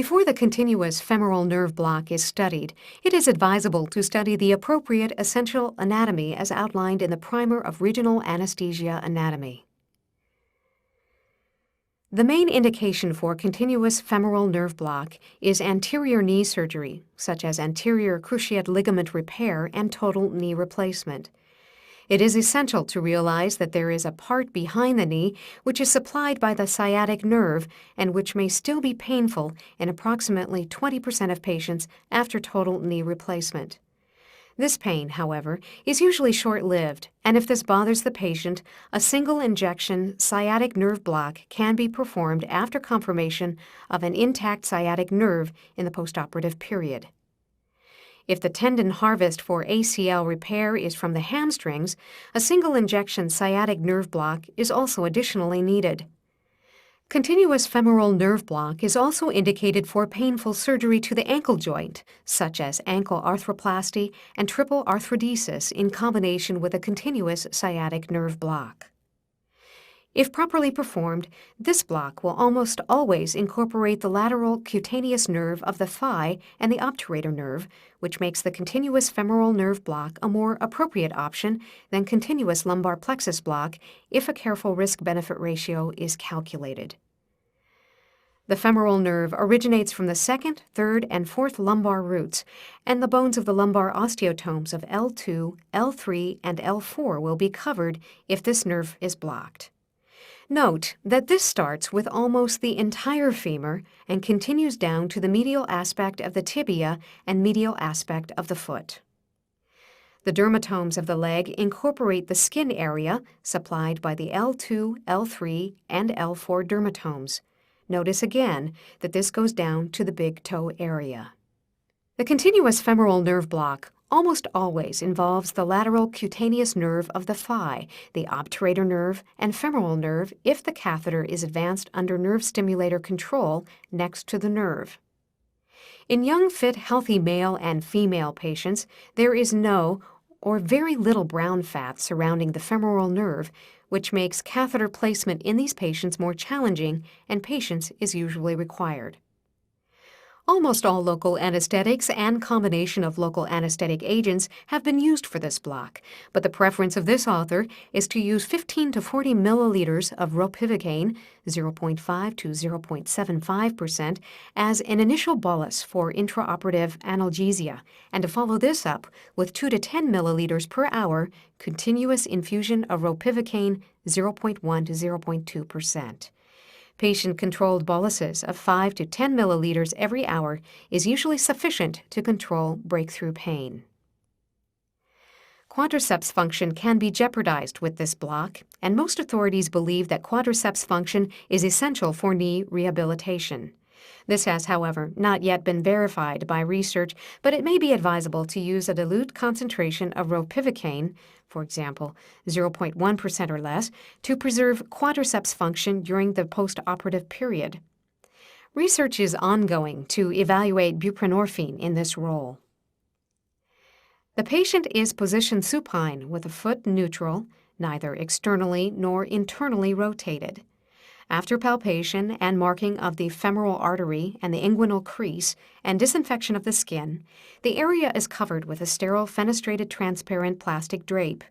Before the continuous femoral nerve block is studied, it is advisable to study the appropriate essential anatomy as outlined in the Primer of Regional Anesthesia Anatomy. The main indication for continuous femoral nerve block is anterior knee surgery, such as anterior cruciate ligament repair and total knee replacement. It is essential to realize that there is a part behind the knee which is supplied by the sciatic nerve and which may still be painful in approximately 20% of patients after total knee replacement. This pain, however, is usually short-lived, and if this bothers the patient, a single injection sciatic nerve block can be performed after confirmation of an intact sciatic nerve in the postoperative period. If the tendon harvest for ACL repair is from the hamstrings, a single injection sciatic nerve block is also additionally needed. Continuous femoral nerve block is also indicated for painful surgery to the ankle joint, such as ankle arthroplasty and triple arthrodesis in combination with a continuous sciatic nerve block. If properly performed, this block will almost always incorporate the lateral cutaneous nerve of the thigh and the obturator nerve, which makes the continuous femoral nerve block a more appropriate option than continuous lumbar plexus block if a careful risk-benefit ratio is calculated. The femoral nerve originates from the second, third, and fourth lumbar roots, and the bones of the lumbar osteotomes of L2, L3, and L4 will be covered if this nerve is blocked. Note that this starts with almost the entire femur and continues down to the medial aspect of the tibia and medial aspect of the foot. The dermatomes of the leg incorporate the skin area supplied by the L2, L3, and L4 dermatomes. Notice again that this goes down to the big toe area. The continuous femoral nerve block almost always involves the lateral cutaneous nerve of the thigh, the obturator nerve, and femoral nerve if the catheter is advanced under nerve stimulator control next to the nerve. In young, fit, healthy male and female patients, there is no or very little brown fat surrounding the femoral nerve, which makes catheter placement in these patients more challenging, and patience is usually required. Almost all local anesthetics and combination of local anesthetic agents have been used for this block, but the preference of this author is to use 15 to 40 milliliters of ropivacaine, 0.5 to 0.75%, as an initial bolus for intraoperative analgesia, and to follow this up with 2 to 10 milliliters per hour continuous infusion of ropivacaine, 0.1 to 0.2%. Patient-controlled boluses of 5 to 10 milliliters every hour is usually sufficient to control breakthrough pain. Quadriceps function can be jeopardized with this block, and most authorities believe that quadriceps function is essential for knee rehabilitation. This has, however, not yet been verified by research, but it may be advisable to use a dilute concentration of ropivacaine, for example, 0.1% or less, to preserve quadriceps function during the postoperative period. Research is ongoing to evaluate buprenorphine in this role. The patient is positioned supine with a foot neutral, neither externally nor internally rotated. After palpation and marking of the femoral artery and the inguinal crease and disinfection of the skin, the area is covered with a sterile fenestrated transparent plastic drape.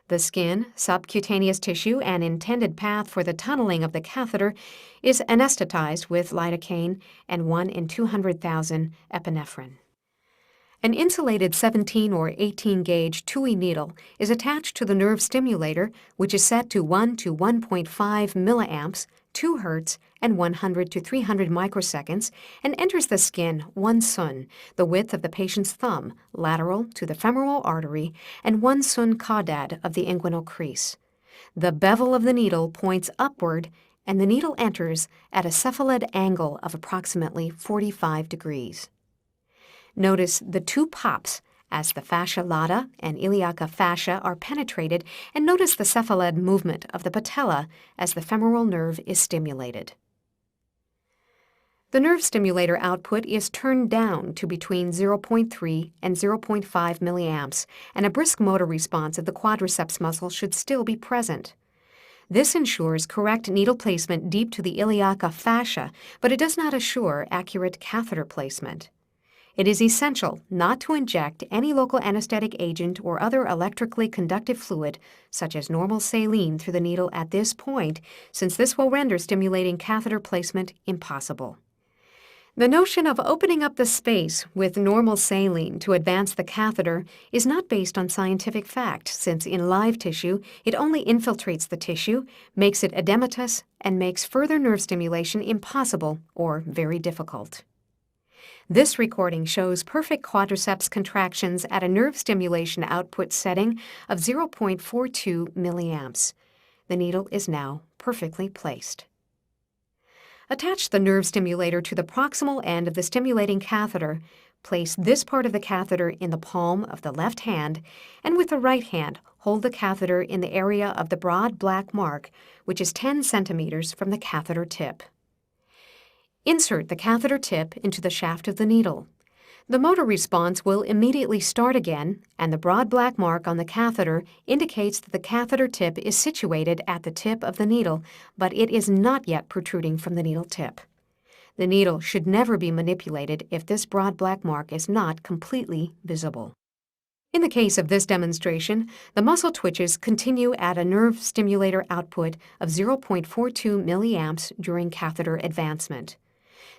The skin, subcutaneous tissue, and intended path for the tunneling of the catheter is anesthetized with lidocaine and 1 in 200,000 epinephrine. An insulated 17 or 18 gauge TUI needle is attached to the nerve stimulator, which is set to 1 to 1.5 milliamps, 2 Hz, and 100 to 300 microseconds, and enters the skin 1 sun, the width of the patient's thumb, lateral to the femoral artery, and 1 sun caudad of the inguinal crease. The bevel of the needle points upward, and the needle enters at a cephalad angle of approximately 45 degrees. Notice the 2 pops as the fascia lata and iliaca fascia are penetrated, and notice the cephalad movement of the patella as the femoral nerve is stimulated. The nerve stimulator output is turned down to between 0.3 and 0.5 milliamps, and a brisk motor response of the quadriceps muscle should still be present. This ensures correct needle placement deep to the iliaca fascia, but it does not assure accurate catheter placement. It is essential not to inject any local anesthetic agent or other electrically conductive fluid, such as normal saline, through the needle at this point, since this will render stimulating catheter placement impossible. The notion of opening up the space with normal saline to advance the catheter is not based on scientific fact, since in live tissue it only infiltrates the tissue, makes it edematous, and makes further nerve stimulation impossible or very difficult. This recording shows perfect quadriceps contractions at a nerve stimulation output setting of 0.42 milliamps. The needle is now perfectly placed. Attach the nerve stimulator to the proximal end of the stimulating catheter. Place this part of the catheter in the palm of the left hand, and with the right hand, hold the catheter in the area of the broad black mark, which is 10 centimeters from the catheter tip. Insert the catheter tip into the shaft of the needle. The motor response will immediately start again, and the broad black mark on the catheter indicates that the catheter tip is situated at the tip of the needle, but it is not yet protruding from the needle tip. The needle should never be manipulated if this broad black mark is not completely visible. In the case of this demonstration, the muscle twitches continue at a nerve stimulator output of 0.42 milliamps during catheter advancement.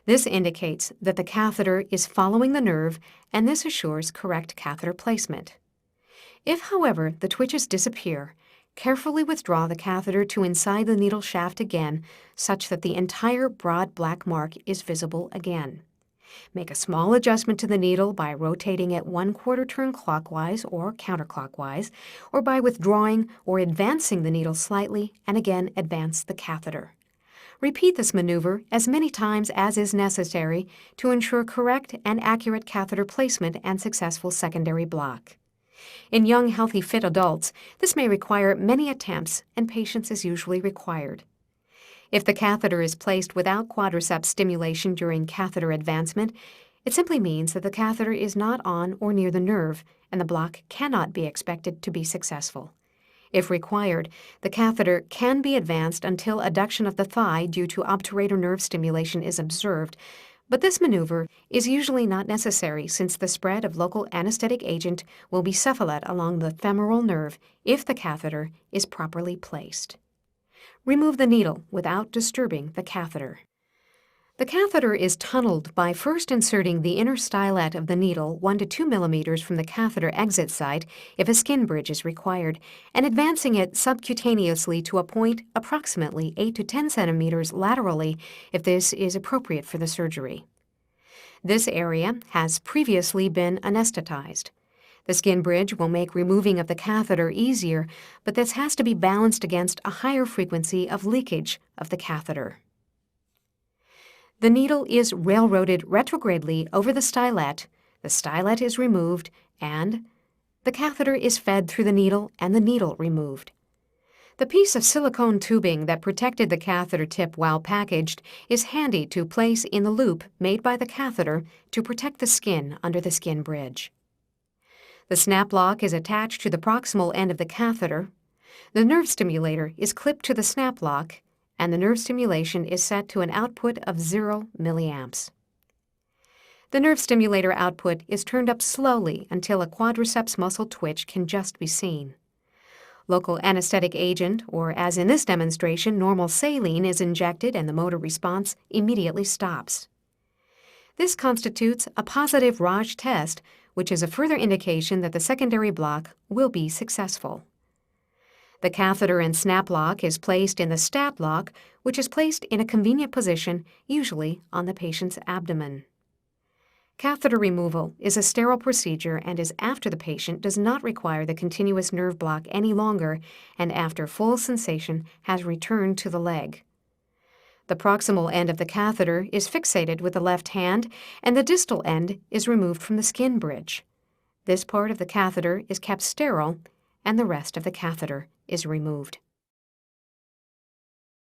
This indicates that the catheter is following the nerve, and this assures correct catheter placement. If, however, the twitches disappear, carefully withdraw the catheter to inside the needle shaft again, such that the entire broad black mark is visible again. Make a small adjustment to the needle by rotating it 1/4 turn clockwise or counterclockwise, or by withdrawing or advancing the needle slightly, and again advance the catheter. Repeat this maneuver as many times as is necessary to ensure correct and accurate catheter placement and successful secondary block. In young, healthy, fit adults, this may require many attempts, and patience is usually required. If the catheter is placed without quadriceps stimulation during catheter advancement, it simply means that the catheter is not on or near the nerve, and the block cannot be expected to be successful. If required, the catheter can be advanced until adduction of the thigh due to obturator nerve stimulation is observed, but this maneuver is usually not necessary since the spread of local anesthetic agent will be cephalate along the femoral nerve if the catheter is properly placed. Remove the needle without disturbing the catheter. The catheter is tunneled by first inserting the inner stylet of the needle 1 to 2 millimeters from the catheter exit site if a skin bridge is required, and advancing it subcutaneously to a point approximately 8 to 10 centimeters laterally if this is appropriate for the surgery. This area has previously been anesthetized. The skin bridge will make removing of the catheter easier, but this has to be balanced against a higher frequency of leakage of the catheter. The needle is railroaded retrogradely over the stylet is removed, and the catheter is fed through the needle and the needle removed. The piece of silicone tubing that protected the catheter tip while packaged is handy to place in the loop made by the catheter to protect the skin under the skin bridge. The snap lock is attached to the proximal end of the catheter. The nerve stimulator is clipped to the snap lock, and the nerve stimulation is set to an output of 0 milliamps. The nerve stimulator output is turned up slowly until a quadriceps muscle twitch can just be seen. Local anesthetic agent, or as in this demonstration, normal saline, is injected and the motor response immediately stops. This constitutes a positive Raj test, which is a further indication that the secondary block will be successful. The catheter and snap lock is placed in the stat lock, which is placed in a convenient position, usually on the patient's abdomen. Catheter removal is a sterile procedure and is after the patient does not require the continuous nerve block any longer and after full sensation has returned to the leg. The proximal end of the catheter is fixated with the left hand, and the distal end is removed from the skin bridge. This part of the catheter is kept sterile, and the rest of the catheter is removed.